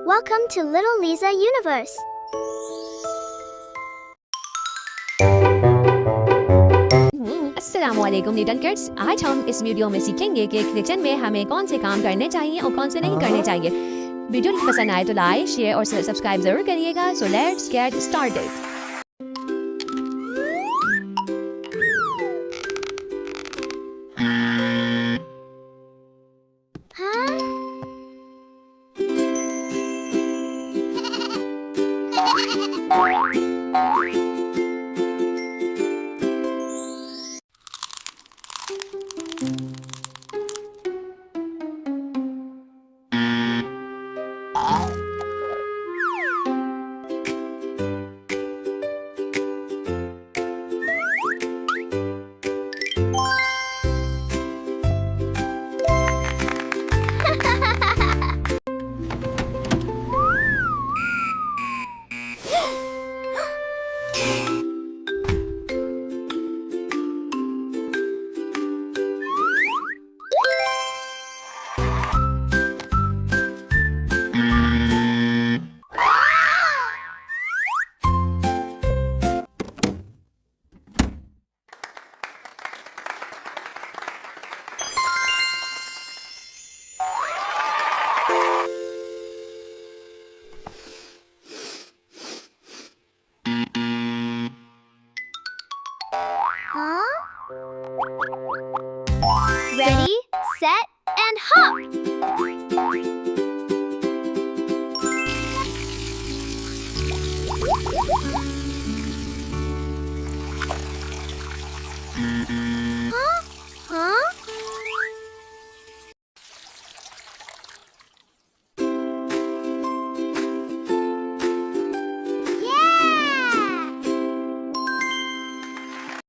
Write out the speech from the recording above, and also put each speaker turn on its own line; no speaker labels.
Welcome to Little Liza Universe.
अस्सलामुअलैकुम little kids. आज हम इस वीडियो में सीखेंगे कि किचन में हमें कौन से काम करने चाहिए और कौन से नहीं करने चाहिए। वीडियो पसंद आए तो लाइक, शेयर और सब्सक्राइब जरूर करिएगा। So let's get started.